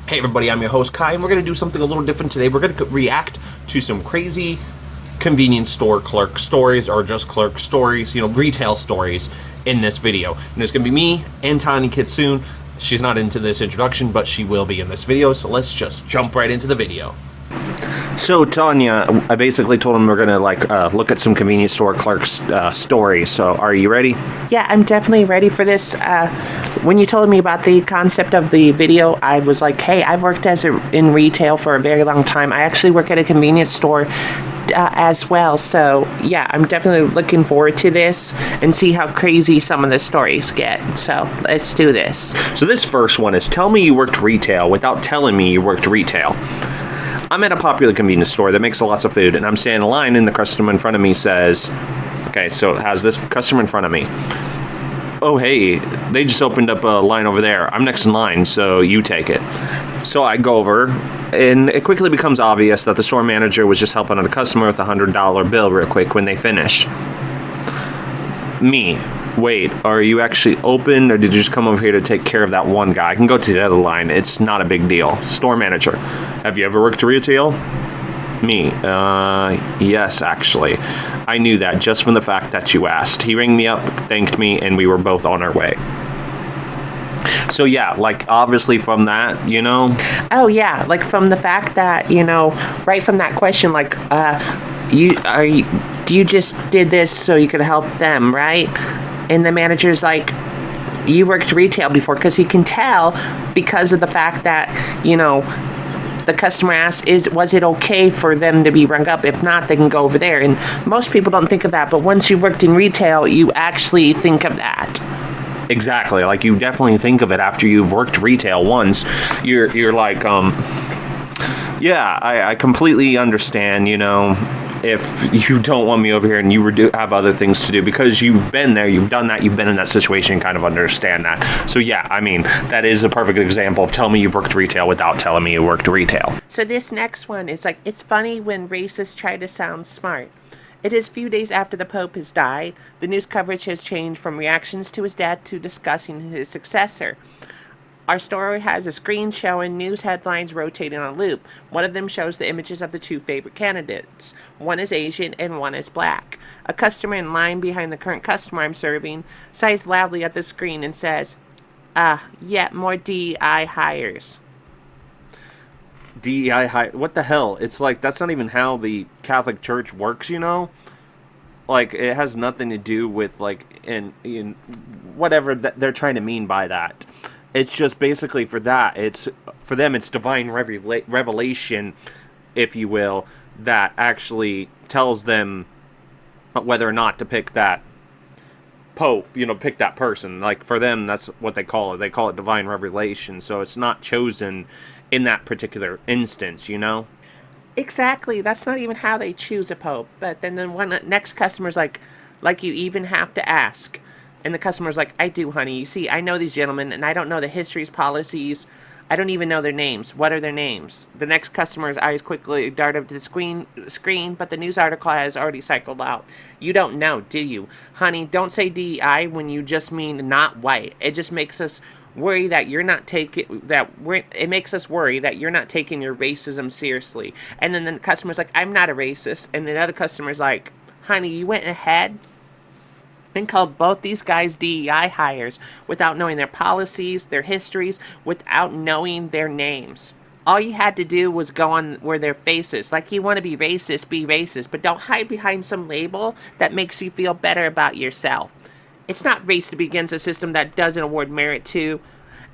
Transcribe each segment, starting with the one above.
Hey everybody, I'm your host Kai, and we're going to do something a little different today. We're going to react to some crazy convenience store clerk stories, or just clerk stories, retail stories in this video. And it's going to be me and Tonya Kitsune. She's not into this introduction, but she will be in this video, so let's just jump right into the video. So, Tonya, I basically told him we're going to, look at some convenience store clerks' stories. So, are you ready? Yeah, I'm definitely ready for this. When you told me about the concept of the video, I was like, hey, I've worked in retail for a very long time. I actually work at a convenience store as well. So, yeah, I'm definitely looking forward to this and see how crazy some of the stories get. So, let's do this. So, this first one is, tell me you worked retail without telling me you worked retail. I'm at a popular convenience store that makes lots of food, and I'm standing in line, and the customer in front of me says, okay, so it has this customer in front of me. Oh, hey, they just opened up a line over there. I'm next in line, so you take it. So I go over, and it quickly becomes obvious that the store manager was just helping out a customer with a $100 bill real quick when they finish. Me. Wait, are you actually open, or did you just come over here to take care of that one guy? I can go to the other line. It's not a big deal. Store manager. Have you ever worked retail? Me. Yes, actually. I knew that just from the fact that you asked. He rang me up, thanked me, and we were both on our way. So yeah, obviously from that, Oh, yeah, from the fact that, right from that question, you just did this so you could help them, right? And the manager's like, you worked retail before, because he can tell because of the fact that, the customer asks, was it okay for them to be rung up? If not, they can go over there. And most people don't think of that, but once you worked in retail, you actually think of that. Exactly. You definitely think of it after you've worked retail once. You're like, yeah, I completely understand, if you don't want me over here and you have other things to do, because you've been there, you've done that, you've been in that situation, kind of understand that. So yeah, that is a perfect example of tell me you've worked retail without telling me you worked retail. So this next one is it's funny when racists try to sound smart. It is few days after the Pope has died. The news coverage has changed from reactions to his death to discussing his successor. Our story has a screen showing news headlines rotating on a loop. One of them shows the images of the two favorite candidates. One is Asian and one is black. A customer in line behind the current customer I'm serving sighs loudly at the screen and says, yet more DEI hires. DEI hire? What the hell? It's that's not even how the Catholic Church works, it has nothing to do with, in whatever that they're trying to mean by that. It's just basically for that. For them, it's divine revelation, if you will, that actually tells them whether or not to pick that pope, pick that person. For them, that's what they call it. They call it divine revelation. So it's not chosen in that particular instance, Exactly. That's not even how they choose a pope. But then the next customer's like you even have to ask. And the customer's like, I do, honey. You see, I know these gentlemen, and I don't know the histories, policies. I don't even know their names. What are their names? The next customer's eyes quickly dart up to the screen, but the news article has already cycled out. You don't know, do you? Honey, don't say DEI when you just mean not white. It just makes us worry that you're not taking it makes us worry that you're not taking your racism seriously. And then the customer's like, I'm not a racist. And the other customer's like, honey, you went ahead and called both these guys DEI hires without knowing their policies, their histories, without knowing their names. All you had to do was go on where their faces. You want to be racist, but don't hide behind some label that makes you feel better about yourself. It's not race that begins a system that doesn't award merit to.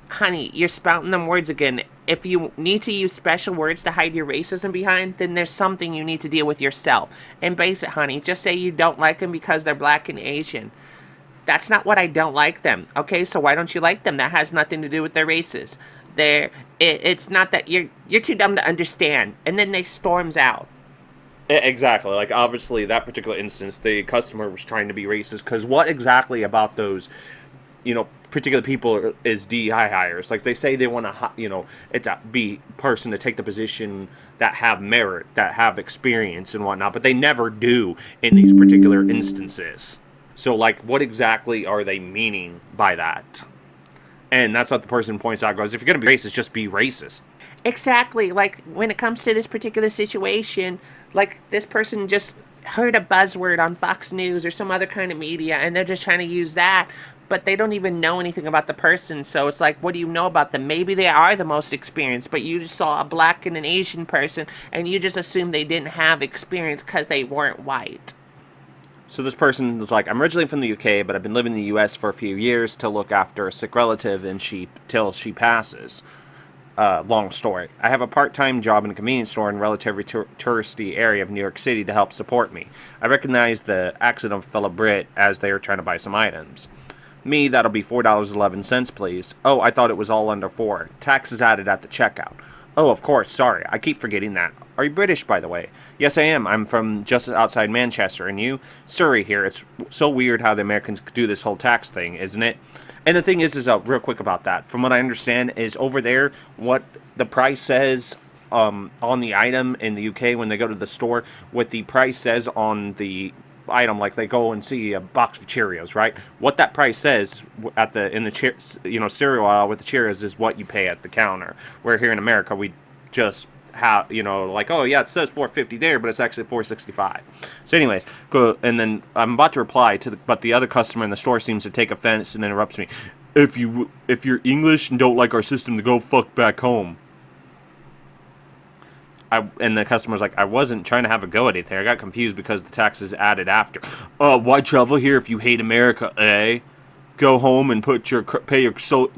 Honey, you're spouting them words again. If you need to use special words to hide your racism behind, then there's something you need to deal with yourself. Embrace it, honey. Just say you don't like them because they're black and Asian. That's not what I don't like them. Okay, so why don't you like them? That has nothing to do with their races. It's not that you're too dumb to understand. And then they storms out. Exactly. Obviously, that particular instance, the customer was trying to be racist, because what exactly about those, particular people is DEI hires? They say they want to, it's a person to take the position that have merit, that have experience and whatnot, but they never do in these particular instances. So, what exactly are they meaning by that? And that's what the person points out, goes, if you're going to be racist, just be racist. Exactly. Like when it comes to this particular situation, like this person just heard a buzzword on Fox News or some other kind of media and they're just trying to use that, but they don't even know anything about the person. So it's like, what do you know about them? Maybe they are the most experienced, but you just saw a black and an Asian person and you just assumed they didn't have experience because they weren't white. So this person was like, I'm originally from the UK, but I've been living in the US for a few years to look after a sick relative and till she passes. Long story. I have a part-time job in a convenience store in a relatively touristy area of New York City to help support me. I recognize the accent of a fellow Brit as they are trying to buy some items. Me, that'll be $4.11, please. Oh, I thought it was all under 4. Taxes added at the checkout. Oh, of course, sorry. I keep forgetting that. Are you British, by the way? Yes, I am. I'm from just outside Manchester. And you? Surrey here. It's so weird how the Americans do this whole tax thing, isn't it? And the thing is real quick about that, from what I understand, is over there, what the price says on the item in the UK when they go to the store, what the price says on the item, like they go and see a box of Cheerios, right? What that price says in the cereal aisle with the Cheerios is what you pay at the counter. Where here in America, we just have, like, oh yeah, it says 450 there, but it's actually 465. So anyways, go, and then I'm about to reply but the other customer in the store seems to take offense and interrupts me. If you're English and don't like our system, to go fuck back home. And the customer's like, I wasn't trying to have a go at anything. I got confused because the taxes added after. Why travel here if you hate America, eh? Go home and pay your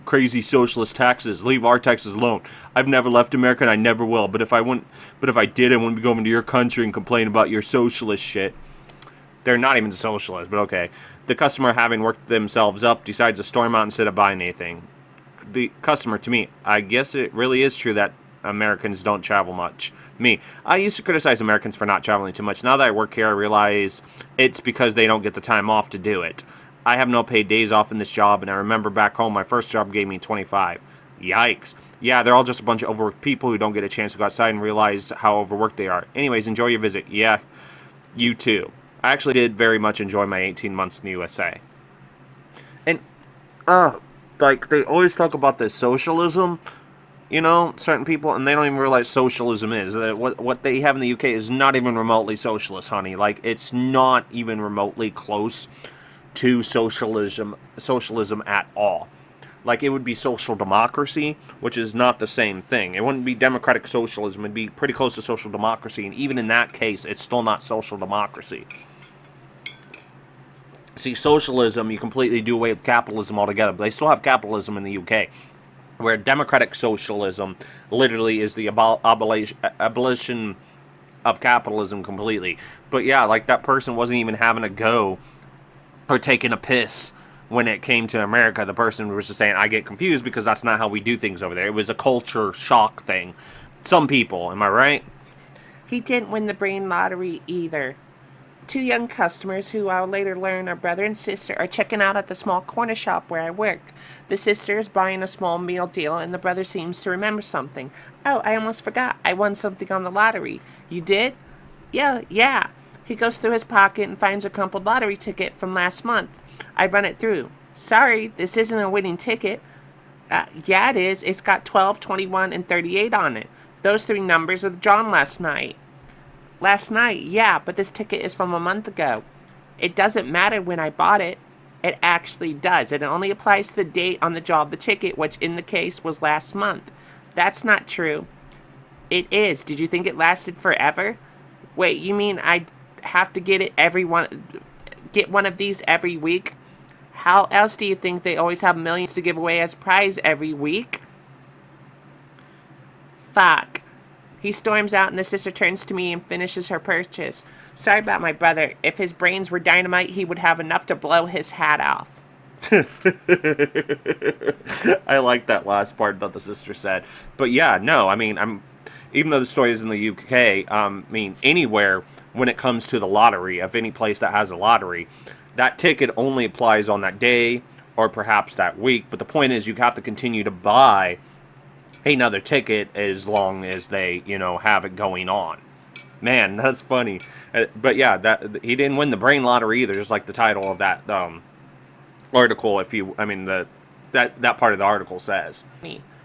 crazy socialist taxes. Leave our taxes alone. I've never left America and I never will. But if I did, I wouldn't be going to your country and complain about your socialist shit. They're not even socialists, but okay. The customer, having worked themselves up, decides to storm out instead of buying anything. The customer, to me, I guess it really is true that Americans don't travel much. Me, I used to criticize Americans for not traveling too much. Now that I work here, I realize it's because they don't get the time off to do it. I have no paid days off in this job, and I remember back home, my first job gave me 25. Yikes. Yeah, they're all just a bunch of overworked people who don't get a chance to go outside and realize how overworked they are. Anyways, enjoy your visit. Yeah, you too. I actually did very much enjoy my 18 months in the USA. And, like, they always talk about the socialism, certain people, and they don't even realize socialism is. What they have in the UK is not even remotely socialist, honey. Like, it's not even remotely close to socialism at all. Like, it would be social democracy, which is not the same thing. It wouldn't be democratic socialism. It'd be pretty close to social democracy, and even in that case, it's still not social democracy. See, socialism, you completely do away with capitalism altogether, but they still have capitalism in the UK, where democratic socialism literally is the abolition of capitalism completely. But yeah, like, that person wasn't even having a go or taking a piss when it came to America. The person was just saying, I get confused because that's not how we do things over there. It was a culture shock thing. Some people, am I right? He didn't win the brain lottery either. 2 young customers, who I'll later learn are brother and sister, are checking out at the small corner shop where I work. The sister is buying a small meal deal, and the brother seems to remember something. Oh, I almost forgot. I won something on the lottery. You did? Yeah. He goes through his pocket and finds a crumpled lottery ticket from last month. I run it through. Sorry, this isn't a winning ticket. Yeah, it is. It's got 12, 21, and 38 on it. Those 3 numbers are drawn last night. Last night, yeah, but this ticket is from a month ago. It doesn't matter when I bought it. It actually does. It only applies to the date on the draw of the ticket, which in the case was last month. That's not true. It is. Did you think it lasted forever? Wait, you mean I have to get one of these every week? How else do you think they always have millions to give away as prize every week? Fuck. He storms out and the sister turns to me and finishes her purchase. Sorry about my brother. If his brains were dynamite, he would have enough to blow his hat off. I like that last part that the sister said. But yeah, no, I mean, even though the story is in the UK, anywhere when it comes to the lottery, of any place that has a lottery, that ticket only applies on that day or perhaps that week. But the point is, you have to continue to buy another ticket as long as they, have it going on. Man, that's funny. But yeah, that he didn't win the brain lottery either, just like the title of that article. That part of the article says.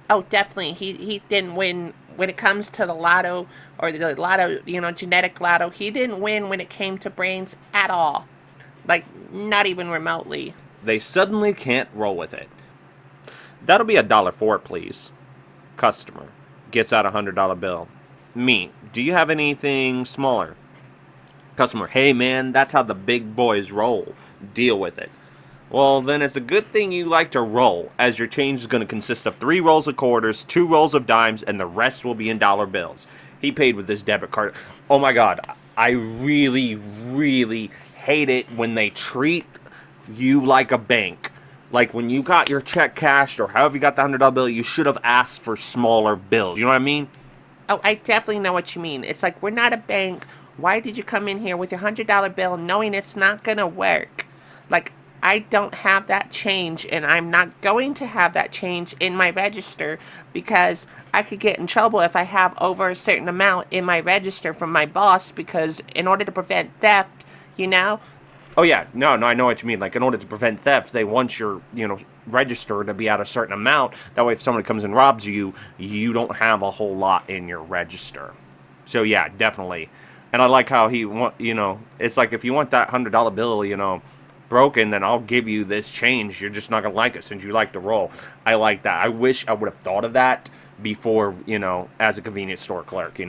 Oh, definitely. He didn't win when it comes to the lotto or the lotto, genetic lotto, he didn't win when it came to brains at all. Like, not even remotely. They suddenly can't roll with it. That'll be $1.04, please. Customer gets out $100 bill. Me, do you have anything smaller? Customer, hey man, that's how the big boys roll. Deal with it. Well, then it's a good thing you like to roll, as your change is going to consist of 3 rolls of quarters, 2 rolls of dimes, and the rest will be in dollar bills. He paid with his debit card. Oh my god, I really, really hate it when they treat you like a bank. Like when you got your check cashed or however you got the $100 bill, you should have asked for smaller bills. You know what I mean? Oh, I definitely know what you mean. It's like, we're not a bank. Why did you come in here with your $100 bill knowing it's not going to work? Like, I don't have that change, and I'm not going to have that change in my register because I could get in trouble if I have over a certain amount in my register from my boss, because in order to prevent theft, Oh yeah, no, I know what you mean. Like in order to prevent theft, they want your, register to be at a certain amount. That way if somebody comes and robs you, you don't have a whole lot in your register. So yeah, definitely. And I like how it's like if you want that $100 bill, broken, then I'll give you this change. You're just not gonna like it since you like to roll. I like that. I wish I would have thought of that before, as a convenience store clerk,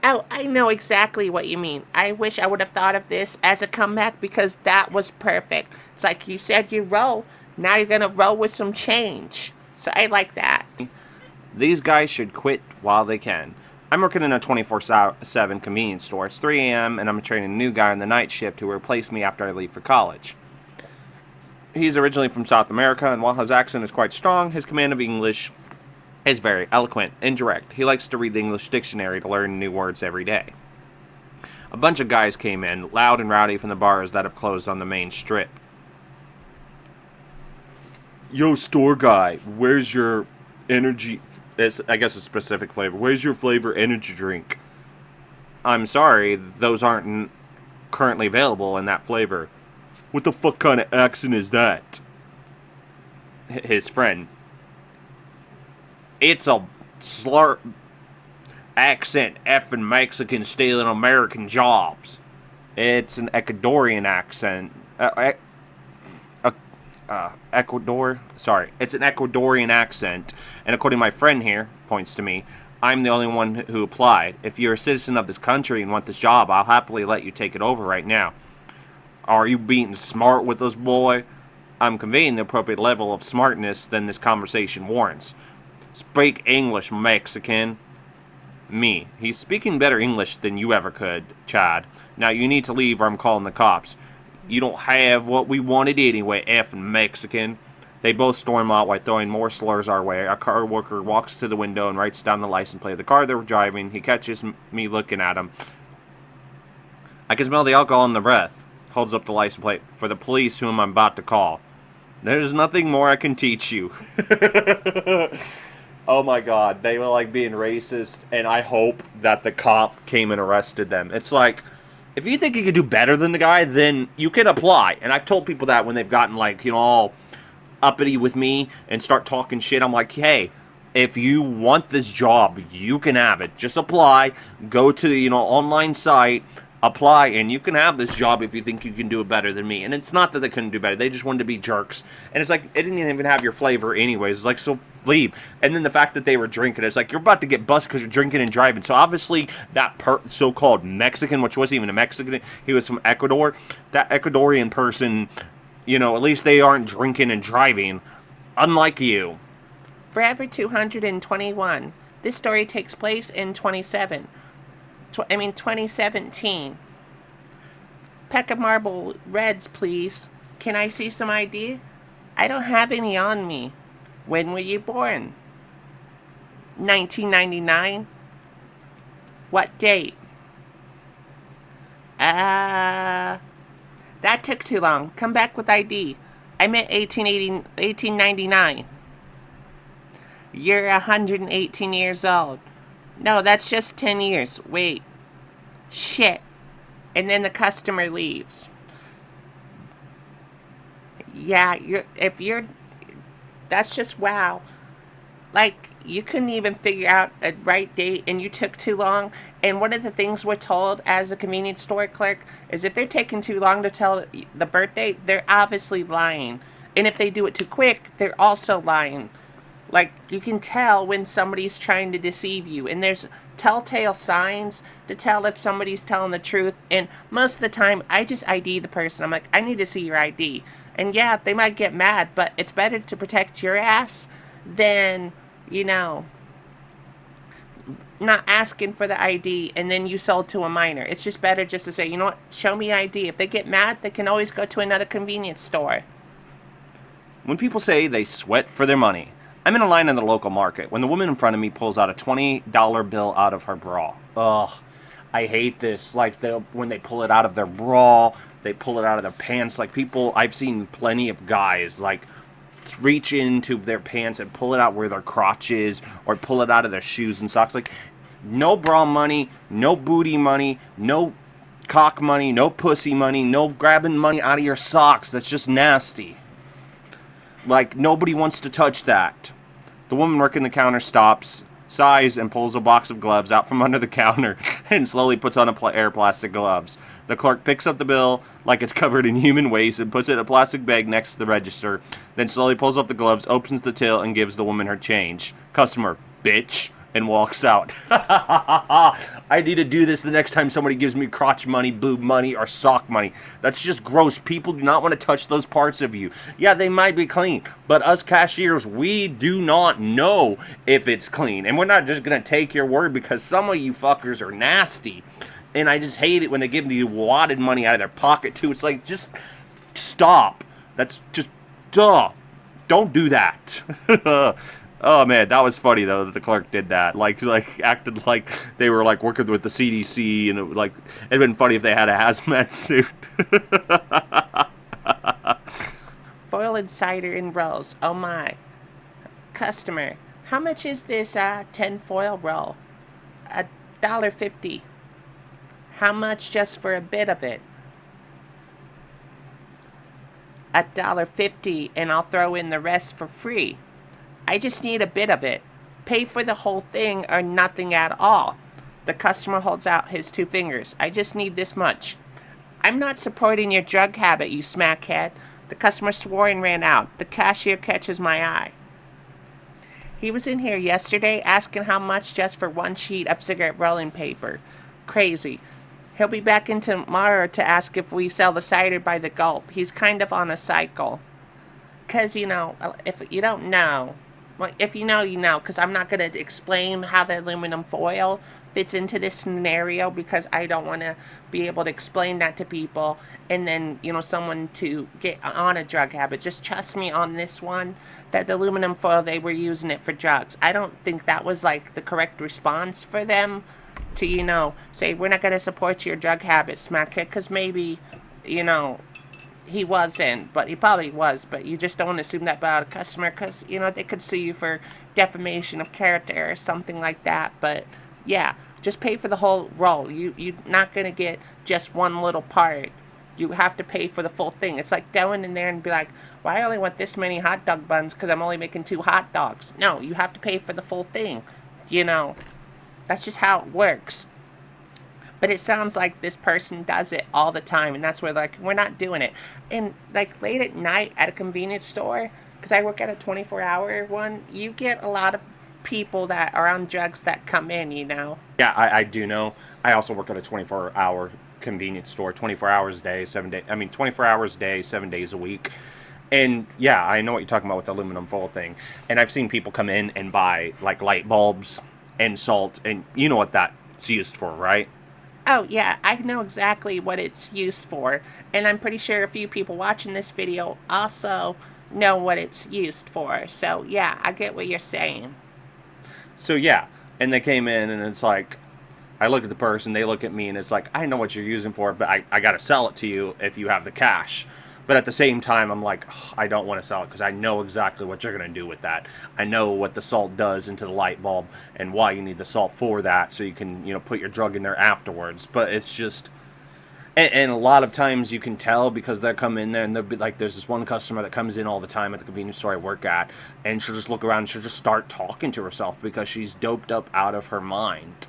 Oh, I know exactly what you mean. I wish I would have thought of this as a comeback because that was perfect. It's like you said you roll. Now you're going to roll with some change. So I like that. These guys should quit while they can. I'm working in a 24/7 convenience store. It's 3 a.m. and I'm training a new guy on the night shift who will replace me after I leave for college. He's originally from South America, and while his accent is quite strong, his command of English is very eloquent and direct. He likes to read the English dictionary to learn new words every day. A bunch of guys came in, loud and rowdy from the bars that have closed on the main strip. Yo, store guy, where's your energy? I guess a specific flavor. Where's your flavor energy drink? I'm sorry, those aren't currently available in that flavor. What the fuck kind of accent is that? His friend. It's a slur accent effing Mexican stealing American jobs. It's an Ecuadorian accent. Ecuador? Sorry. It's an Ecuadorian accent. And according to my friend here, points to me, I'm the only one who applied. If you're a citizen of this country and want this job, I'll happily let you take it over right now. Are you being smart with us, boy? I'm conveying the appropriate level of smartness than this conversation warrants. Speak English, Mexican. Me. He's speaking better English than you ever could, Chad. Now you need to leave or I'm calling the cops. You don't have what we wanted anyway, effing Mexican. They both storm out while throwing more slurs our way. Our car worker walks to the window and writes down the license plate of the car they were driving. He catches me looking at him. I can smell the alcohol in the breath. Holds up the license plate. For the police whom I'm about to call. There's nothing more I can teach you. Oh my god, they were like being racist, and I hope that the cop came and arrested them. It's like, if you think you could do better than the guy, then you can apply. And I've told people that when they've gotten like, all uppity with me and start talking shit. I'm like, hey, if you want this job, you can have it. Just apply, go to the, online site, apply, and you can have this job if you think you can do it better than me. And it's not that they couldn't do better. They just wanted to be jerks. And it's like, it didn't even have your flavor anyways. It's like, so leave. And then the fact that they were drinking, it's like, you're about to get busted because you're drinking and driving. So obviously, that so-called Mexican, which wasn't even a Mexican, he was from Ecuador, that Ecuadorian person, at least they aren't drinking and driving, unlike you. Forever 221. This story takes place in 2017. Peck of marble reds, please. Can I see some ID? I don't have any on me. When were you born? 1999. What date? That took too long. Come back with ID. I meant 1899. You're 118 years old. No, that's just 10 years. Wait. Shit. And then the customer leaves. Yeah, that's just wow. Like, you couldn't even figure out a right date and you took too long. And one of the things we're told as a convenience store clerk is if they're taking too long to tell the birthday, they're obviously lying. And if they do it too quick, they're also lying. Like, you can tell when somebody's trying to deceive you, and there's telltale signs to tell if somebody's telling the truth. And most of the time, I just ID the person. I'm like, I need to see your ID. And yeah, they might get mad, but it's better to protect your ass than, you know, not asking for the ID and then you sold to a minor. It's just better just to say, you know what, show me ID. If they get mad, they can always go to another convenience store. When people say they sweat for their money, I'm in a line in the local market when the woman in front of me pulls out a $20 bill out of her bra. Ugh, I hate this. Like, when they pull it out of their bra, they pull it out of their pants. Like, people, I've seen plenty of guys, like, reach into their pants and pull it out where their crotch is, or pull it out of their shoes and socks. Like, no bra money, no booty money, no cock money, no pussy money, no grabbing money out of your socks. That's just nasty. Like, nobody wants to touch that. The woman working the counter stops, sighs, and pulls a box of gloves out from under the counter and slowly puts on a pair of plastic gloves. The clerk picks up the bill like it's covered in human waste and puts it in a plastic bag next to the register, then slowly pulls off the gloves, opens the till, and gives the woman her change. Customer, bitch, and walks out. I need to do this the next time somebody gives me crotch money, boob money, or sock money. That's just gross. People do not want to touch those parts of you. Yeah, they might be clean, but us cashiers, we do not know if it's clean. And we're not just going to take your word because some of you fuckers are nasty. And I just hate it when they give you wadded money out of their pocket, too. It's like, just stop. That's just, duh. Don't do that. Oh man, that was funny though that the clerk did that. Like acted like they were like working with the CDC, and it'd been funny if they had a hazmat suit. Foil and cider in rolls. Oh my. Customer, how much is this 10 foil roll? $1.50. How much just for a bit of it? $1.50, and I'll throw in the rest for free. I just need a bit of it. Pay for the whole thing or nothing at all. The customer holds out his 2 fingers. I just need this much. I'm not supporting your drug habit, you smackhead. The customer swore and ran out. The cashier catches my eye. He was in here yesterday asking how much just for 1 sheet of cigarette rolling paper. Crazy. He'll be back in tomorrow to ask if we sell the cider by the gulp. He's kind of on a cycle. 'Cause, if you don't know... Well, if you know, you know, because I'm not going to explain how the aluminum foil fits into this scenario because I don't want to be able to explain that to people and then, someone to get on a drug habit. Just trust me on this one, that the aluminum foil, they were using it for drugs. I don't think that was, like, the correct response for them to, say, we're not going to support your drug habit, smackhead, because maybe, he wasn't, but he probably was, but you just don't assume that about a customer because, they could sue you for defamation of character or something like that. But yeah, just pay for the whole roll. You're not going to get just one little part. You have to pay for the full thing. It's like going in there and be like, well, I only want this many hot dog buns because I'm only making 2 hot dogs. No, you have to pay for the full thing. That's just how it works. But it sounds like this person does it all the time, and that's where, like, we're not doing it. And, like, late at night at a convenience store, because I work at a 24-hour one, you get a lot of people that are on drugs that come in, Yeah, I do know. I also work at a 24-hour convenience store, 24 hours a day, 24 hours a day, 7 days a week. And, yeah, I know what you're talking about with the aluminum foil thing. And I've seen people come in and buy, like, light bulbs and salt, and you know what that's used for, right? Oh, yeah, I know exactly what it's used for, and I'm pretty sure a few people watching this video also know what it's used for. So, yeah, I get what you're saying. So, yeah, and they came in, and it's like, I look at the person, they look at me, and it's like, I know what you're using for, but I got to sell it to you if you have the cash. But at the same time, I'm like, I don't want to sell it because I know exactly what you're going to do with that. I know what the salt does into the light bulb and why you need the salt for that so you can, put your drug in there afterwards. But it's just, And a lot of times you can tell because they'll come in there and they'll be like, there's this one customer that comes in all the time at the convenience store I work at, and she'll just look around and she'll just start talking to herself because she's doped up out of her mind.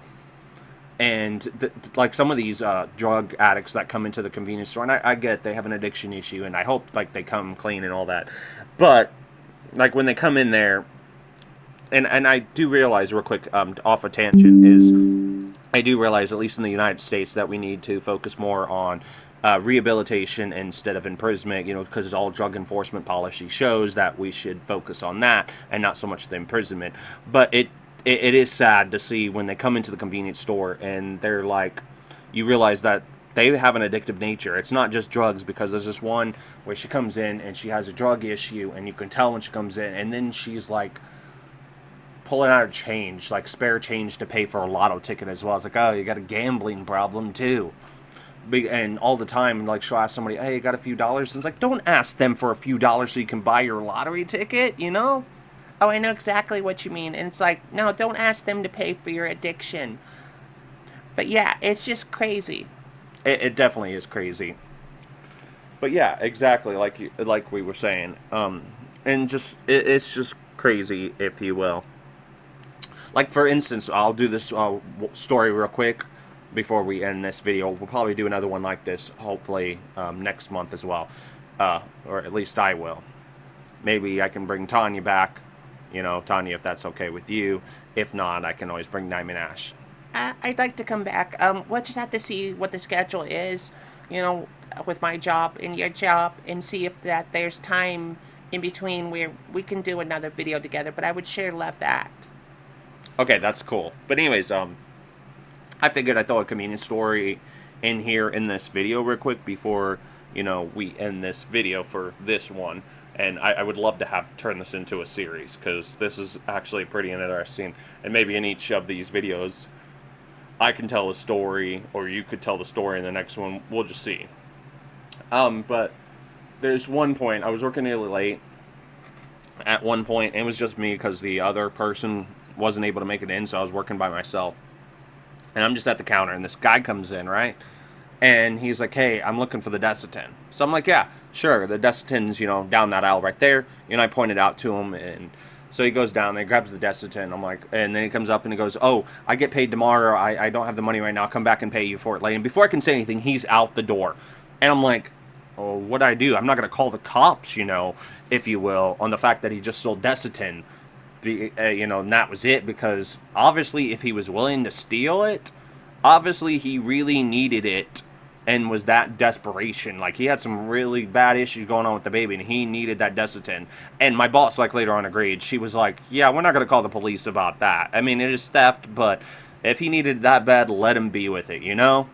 And like some of these drug addicts that come into the convenience store, and I get they have an addiction issue, and I hope like they come clean and all that, but like when they come in there, and I do realize real quick, off a tangent, is I do realize, at least in the United States, that we need to focus more on rehabilitation instead of imprisonment, because all drug enforcement policy shows that we should focus on that and not so much the imprisonment. But it is sad to see when they come into the convenience store and they're like, you realize that they have an addictive nature. It's not just drugs, because there's this one where she comes in and she has a drug issue, and you can tell when she comes in, and then she's like pulling out her change, like spare change to pay for a lotto ticket as well. It's like, oh, you got a gambling problem too. And all the time, like, she'll ask somebody, hey, you got a few dollars? And it's like, don't ask them for a few dollars so you can buy your lottery ticket, Oh, I know exactly what you mean. And it's like, no, don't ask them to pay for your addiction. But yeah, it's just crazy. It definitely is crazy. But yeah, exactly, like we were saying. And just, it's just crazy, if you will. Like, for instance, I'll do this story real quick before we end this video. We'll probably do another one like this, hopefully, next month as well. Or at least I will. Maybe I can bring Tonya back. Tonya, if that's okay with you. If not, I can always bring Diamond Ash. I'd like to come back. We'll just have to see what the schedule is, with my job and your job, and see if that there's time in between where we can do another video together. But I would sure love that. Okay, that's cool. But anyways, I figured I'd throw a convenience story in here in this video real quick before, we end this video for this one. And I would love to turn this into a series, because this is actually pretty interesting. And maybe in each of these videos, I can tell a story, or you could tell the story in the next one. We'll just see. But there's one point, I was working really late at one point, and it was just me because the other person wasn't able to make it in, so I was working by myself. And I'm just at the counter, and this guy comes in, right? And he's like, hey, I'm looking for the Desitin. So I'm like, yeah, sure, the Desitin's, down that aisle right there. I pointed out to him, and so he goes down there, grabs the Desitin. I'm like, and then he comes up and he goes, oh, I get paid tomorrow. I don't have the money right now. I'll come back and pay you for it later. And before I can say anything, he's out the door. And I'm like, oh, what'd I do? I'm not going to call the cops, if you will, on the fact that he just sold Desitin. And that was it, because obviously if he was willing to steal it, obviously he really needed it and was that desperation. Like, he had some really bad issues going on with the baby, and he needed that Desitin. And my boss, later on agreed. She was like, yeah, we're not going to call the police about that. I mean, it is theft, but if he needed it that bad, let him be with it, Oh,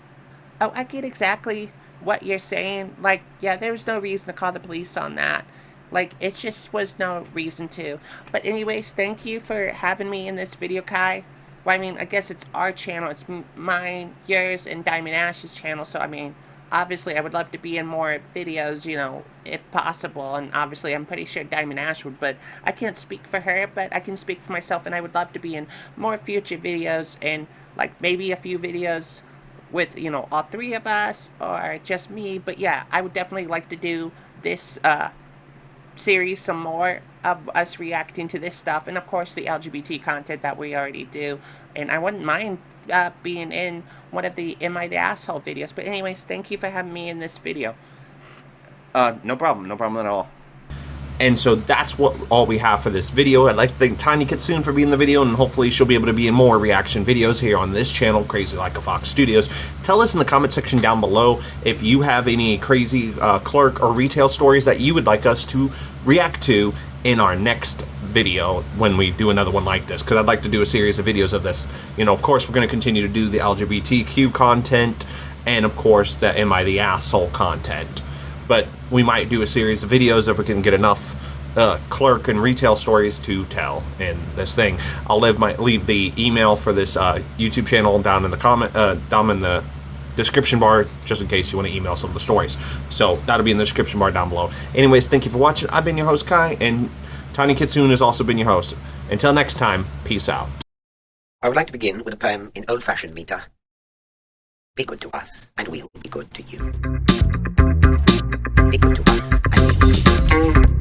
I get exactly what you're saying. Like, yeah, there was no reason to call the police on that. Like, it just was no reason to. But anyways, thank you for having me in this video, Kai. Well, I mean, I guess it's our channel. It's mine, yours, and Diamond Ash's channel. So, I mean, obviously, I would love to be in more videos, if possible. And obviously, I'm pretty sure Diamond Ash would. But I can't speak for her, but I can speak for myself. And I would love to be in more future videos. And, like, maybe a few videos with, all three of us or just me. But, yeah, I would definitely like to do this series some more of us reacting to this stuff, and of course the LGBT content that we already do. And I wouldn't mind being in one of the Am I the Asshole videos. But anyways, thank you for having me in this video. No problem at all. And so that's all we have for this video. I'd like to thank Tonya Kitsune for being in the video, and hopefully she'll be able to be in more reaction videos here on this channel, Crazy Like a Fox Studios. Tell us in the comment section down below if you have any crazy clerk or retail stories that you would like us to react to in our next video when we do another one like this, because I'd like to do a series of videos of this. Of course, we're going to continue to do the LGBTQ content, and of course the Am I the Asshole content. But we might do a series of videos if we can get enough clerk and retail stories to tell in this thing. I'll leave the email for this YouTube channel down in the description bar, just in case you want to email some of the stories. So that'll be in the description bar down below. Anyways, thank you for watching. I've been your host, Kai, and Tonya Kitsune has also been your host. Until next time, peace out. I would like to begin with a poem in old-fashioned meter. Be good to us, and we'll be good to you. Be good to us, and we'll be good to you.